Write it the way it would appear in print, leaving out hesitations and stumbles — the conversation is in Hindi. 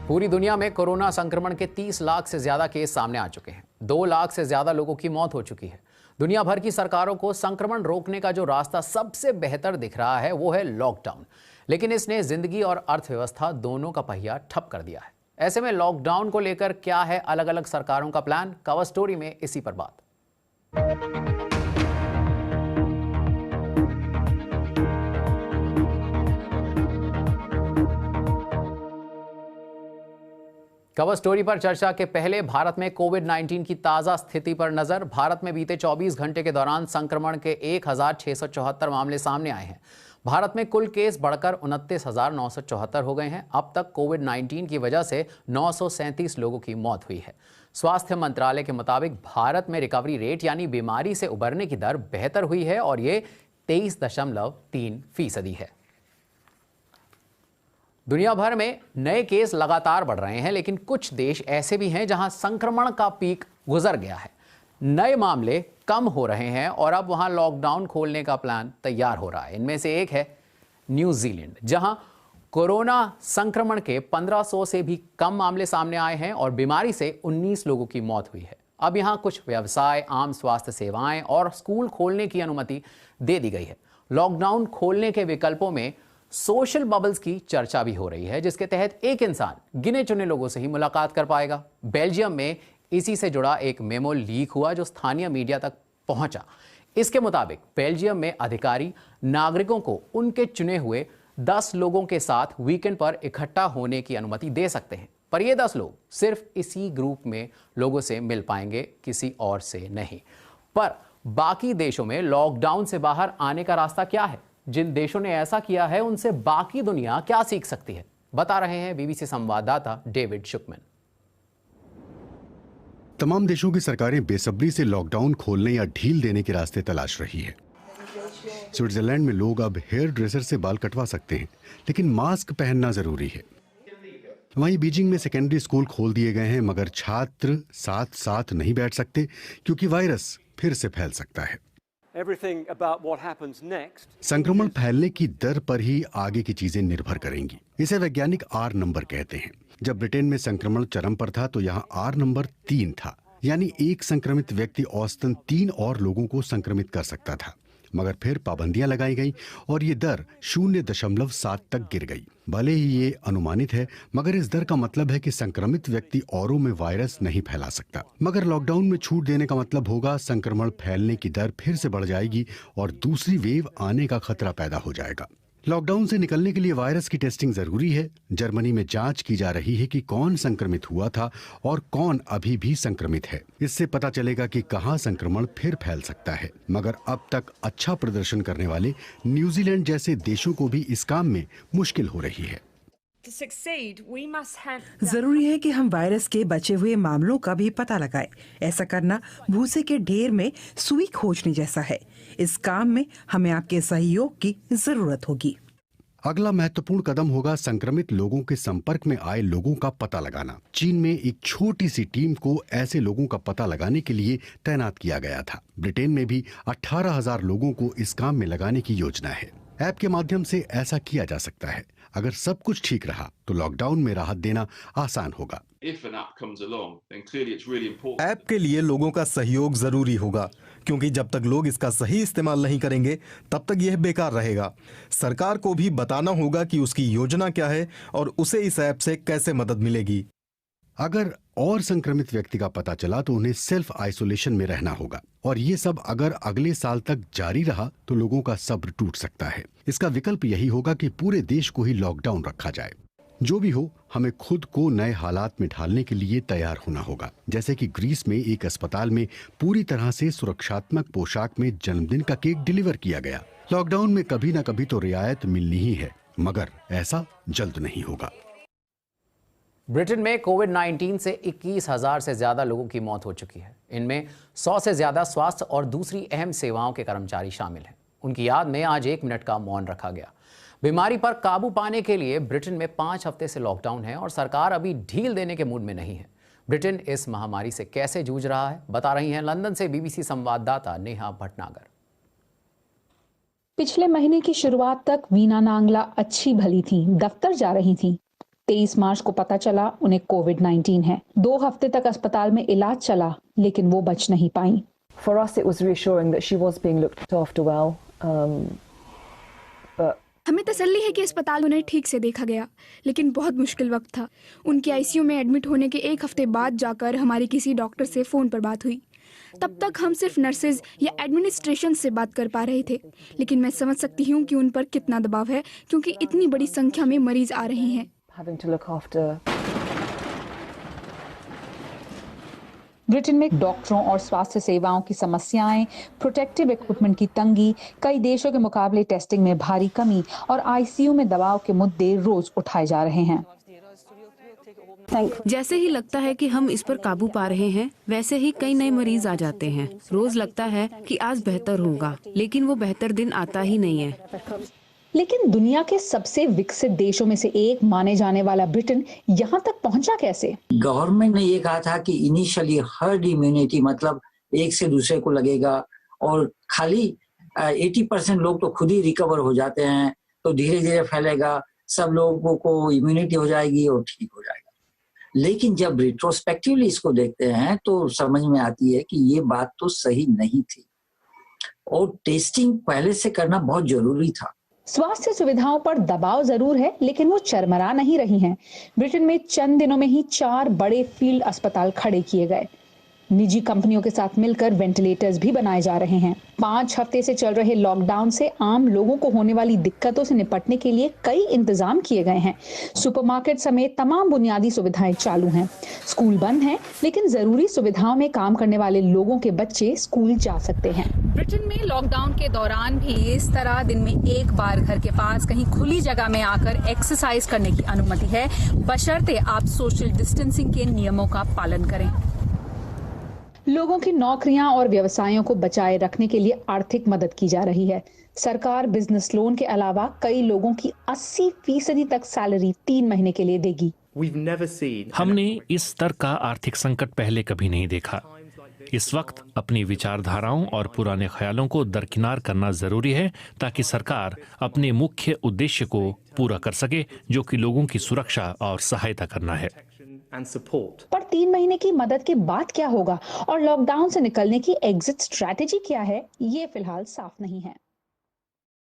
पूरी दुनिया में कोरोना संक्रमण के 30 लाख से ज्यादा केस सामने आ चुके हैं। 2 लाख से ज्यादा लोगों की मौत हो चुकी है। दुनिया भर की सरकारों को संक्रमण रोकने का जो रास्ता सबसे बेहतर दिख रहा है वो है लॉकडाउन, लेकिन इसने जिंदगी और अर्थव्यवस्था दोनों का पहिया ठप कर दिया है। ऐसे में लॉकडाउन को लेकर क्या है अलग अलग सरकारों का प्लान, कवर स्टोरी में इसी पर बात। कवर स्टोरी पर चर्चा के पहले भारत में कोविड-19 की ताजा स्थिति पर नजर। भारत में बीते 24 घंटे के दौरान संक्रमण के 1674 मामले सामने आए हैं। भारत में कुल केस बढ़कर 29,974 हो गए हैं। अब तक कोविड-19 की वजह से 937 लोगों की मौत हुई है। स्वास्थ्य मंत्रालय के मुताबिक भारत में रिकवरी रेट यानी बीमारी से उबरने की दर बेहतर हुई है और ये 23.3% है। दुनिया भर में नए केस लगातार बढ़ रहे हैं, लेकिन कुछ देश ऐसे भी हैं जहां संक्रमण का पीक गुजर गया है। नए मामले कम हो रहे हैं और अब वहां लॉकडाउन खोलने का प्लान तैयार हो रहा है। इनमें से एक है न्यूजीलैंड, जहां कोरोना संक्रमण के 1500 से भी कम मामले सामने आए हैं और बीमारी से 19 लोगों की मौत हुई है। अब यहां कुछ व्यवसाय, आम स्वास्थ्य सेवाएं और स्कूल खोलने की अनुमति दे दी गई है। लॉकडाउन खोलने के विकल्पों में सोशल बबल्स की चर्चा भी हो रही है, जिसके तहत एक इंसान गिने चुने लोगों से ही मुलाकात कर पाएगा। बेल्जियम में इसी से जुड़ा एक मेमो लीक हुआ जो स्थानीय मीडिया तक पहुंचा। इसके मुताबिक बेल्जियम में अधिकारी नागरिकों को उनके चुने हुए 10 लोगों के साथ वीकेंड पर इकट्ठा होने की अनुमति दे सकते हैं, पर ये 10 लोग सिर्फ इसी ग्रुप में लोगों से मिल पाएंगे, किसी और से नहीं। पर बाकी देशों में लॉकडाउन से बाहर आने का रास्ता क्या है? जिन देशों ने ऐसा किया है उनसे बाकी दुनिया क्या सीख सकती है, बता रहे हैं बीबीसी संवाददाता डेविड शुकमैन। तमाम देशों की सरकारें बेसब्री से लॉकडाउन खोलने या ढील देने के रास्ते तलाश रही है। स्विट्जरलैंड में लोग अब हेयर ड्रेसर से बाल कटवा सकते हैं, लेकिन मास्क पहनना जरूरी है। वहीं बीजिंग में सेकेंडरी स्कूल खोल दिए गए हैं, मगर छात्र साथ साथ नहीं बैठ सकते क्योंकि वायरस फिर से फैल सकता है। संक्रमण फैलने की दर पर ही आगे की चीजें निर्भर करेंगी। इसे वैज्ञानिक R नंबर कहते हैं। जब ब्रिटेन में संक्रमण चरम पर था तो यहाँ R नंबर 3 था, यानी एक संक्रमित व्यक्ति औसतन 3 और लोगों को संक्रमित कर सकता था। मगर फिर पाबंदियां लगाई गई और ये दर 0.7 तक गिर गई। भले ही ये अनुमानित है, मगर इस दर का मतलब है कि संक्रमित व्यक्ति औरों में वायरस नहीं फैला सकता। मगर लॉकडाउन में छूट देने का मतलब होगा संक्रमण फैलने की दर फिर से बढ़ जाएगी और दूसरी वेव आने का खतरा पैदा हो जाएगा। लॉकडाउन से निकलने के लिए वायरस की टेस्टिंग जरूरी है। जर्मनी में जांच की जा रही है कि कौन संक्रमित हुआ था और कौन अभी भी संक्रमित है। इससे पता चलेगा कि कहां संक्रमण फिर फैल सकता है। मगर अब तक अच्छा प्रदर्शन करने वाले न्यूजीलैंड जैसे देशों को भी इस काम में मुश्किल हो रही है। जरूरी है कि हम वायरस के बचे हुए मामलों का भी पता लगाएं। ऐसा करना भूसे के ढेर में सुई खोजने जैसा है। इस काम में हमें आपके सहयोग की जरूरत होगी। अगला महत्वपूर्ण कदम होगा संक्रमित लोगों के संपर्क में आए लोगों का पता लगाना। चीन में एक छोटी सी टीम को ऐसे लोगों का पता लगाने के लिए तैनात किया गया था। ब्रिटेन में भी 18,000 लोगों को इस काम में लगाने की योजना है। ऐप के माध्यम से ऐसा किया जा सकता है। अगर सब कुछ ठीक रहा तो लॉकडाउन में राहत देना आसान होगा। ऐप के लिए लोगों का सहयोग जरूरी होगा, क्योंकि जब तक लोग इसका सही इस्तेमाल नहीं करेंगे तब तक यह बेकार रहेगा। सरकार को भी बताना होगा कि उसकी योजना क्या है और उसे इस ऐप से कैसे मदद मिलेगी। अगर और संक्रमित व्यक्ति का पता चला तो उन्हें सेल्फ आइसोलेशन में रहना होगा, और ये सब अगर अगले साल तक जारी रहा तो लोगों का सब्र टूट सकता है। इसका विकल्प यही होगा कि पूरे देश को ही लॉकडाउन रखा जाए। जो भी हो, हमें खुद को नए हालात में ढालने के लिए तैयार होना होगा। जैसे कि ग्रीस में एक अस्पताल में पूरी तरह से सुरक्षात्मक पोशाक में जन्मदिन का केक डिलीवर किया गया। लॉकडाउन में कभी न कभी तो रियायत मिलनी ही है, मगर ऐसा जल्द नहीं होगा। ब्रिटेन में कोविड-19 से 21,000 से ज्यादा लोगों की मौत हो चुकी है। इनमें 100 से ज्यादा स्वास्थ्य और दूसरी अहम सेवाओं के कर्मचारी शामिल हैं। उनकी याद में आज 1 मिनट का मौन रखा गया। बीमारी पर काबू पाने के लिए ब्रिटेन में 5 हफ्ते से लॉकडाउन है और सरकार अभी ढील देने के मूड में नहीं है। ब्रिटेन इस महामारी से कैसे जूझ रहा है, बता रही हैं लंदन से बीबीसी संवाददाता नेहा भटनागर। पिछले महीने की शुरुआत तक वीना नांगला अच्छी भली थी, दफ्तर जा रही थी। 23 मार्च को पता चला उन्हें कोविड-19 है। 2 हफ्ते तक अस्पताल में इलाज चला, लेकिन वो बच नहीं पाई। For us, it was reassuring that she was being looked after well. हमें तसल्ली है कि अस्पताल उन्हें ठीक से देखा गया, लेकिन बहुत मुश्किल वक्त था। उनके आईसीयू में एडमिट होने के 1 हफ्ते बाद जाकर हमारी किसी डॉक्टर से फ़ोन पर बात हुई। तब तक हम सिर्फ नर्सेज या एडमिनिस्ट्रेशन से बात कर पा रहे थे, लेकिन मैं समझ सकती हूँ कि उन पर कितना दबाव है, क्योंकि इतनी बड़ी संख्या में मरीज आ रहे हैं। Having to look after. Britain में डॉक्टरों और स्वास्थ्य सेवाओं की समस्याएं, प्रोटेक्टिव इक्विपमेंट की तंगी, कई देशों के मुकाबले टेस्टिंग में भारी कमी और आईसीयू में दबाव के मुद्दे रोज उठाए जा रहे हैं। जैसे ही लगता है कि हम इस पर काबू पा रहे हैं, वैसे ही कई नए मरीज आ जाते हैं। रोज लगता है कि आज बेहतर होगा, लेकिन वो बेहतर दिन आता ही नहीं है। लेकिन दुनिया के सबसे विकसित देशों में से एक माने जाने वाला ब्रिटेन यहाँ तक पहुँचा कैसे? गवर्नमेंट ने ये कहा था कि इनिशियली हर्ड इम्यूनिटी, मतलब एक से दूसरे को लगेगा, और खाली 80% लोग तो खुद ही रिकवर हो जाते हैं, तो धीरे धीरे फैलेगा, सब लोगों को इम्यूनिटी हो जाएगी और ठीक हो जाएगा। लेकिन जब रिट्रोस्पेक्टिवली इसको देखते हैं तो समझ में आती है कि ये बात तो सही नहीं थी, और टेस्टिंग पहले से करना बहुत जरूरी था। स्वास्थ्य सुविधाओं पर दबाव जरूर है, लेकिन वो चरमरा नहीं रही हैं। ब्रिटेन में चंद दिनों में ही 4 बड़े फील्ड अस्पताल खड़े किए गए। निजी कंपनियों के साथ मिलकर वेंटिलेटर्स भी बनाए जा रहे हैं। 5 हफ्ते से चल रहे लॉकडाउन से आम लोगों को होने वाली दिक्कतों से निपटने के लिए कई इंतजाम किए गए हैं। सुपरमार्केट समेत तमाम बुनियादी सुविधाएं चालू हैं। स्कूल बंद हैं, लेकिन जरूरी सुविधाओं में काम करने वाले लोगों के बच्चे स्कूल जा सकते हैं। ब्रिटेन में लॉकडाउन के दौरान भी इस तरह दिन में एक बार घर के पास कहीं खुली जगह में आकर एक्सरसाइज करने की अनुमति है, बशर्ते आप सोशल डिस्टेंसिंग के नियमों का पालन करें। लोगों की नौकरियां और व्यवसायों को बचाए रखने के लिए आर्थिक मदद की जा रही है। सरकार बिजनेस लोन के अलावा कई लोगों की 80% तक सैलरी 3 महीने के लिए देगी। हमने इस स्तर का आर्थिक संकट पहले कभी नहीं देखा। इस वक्त अपनी विचारधाराओं और पुराने ख्यालों को दरकिनार करना जरूरी है, ताकि सरकार अपने मुख्य उद्देश्य को पूरा कर सके, जो कि लोगों की सुरक्षा और सहायता करना है। पर 3 महीने की मदद के बाद क्या होगा और लॉकडाउन से निकलने की एग्जिट स्ट्रैटेजी क्या है, ये फिलहाल साफ नहीं है।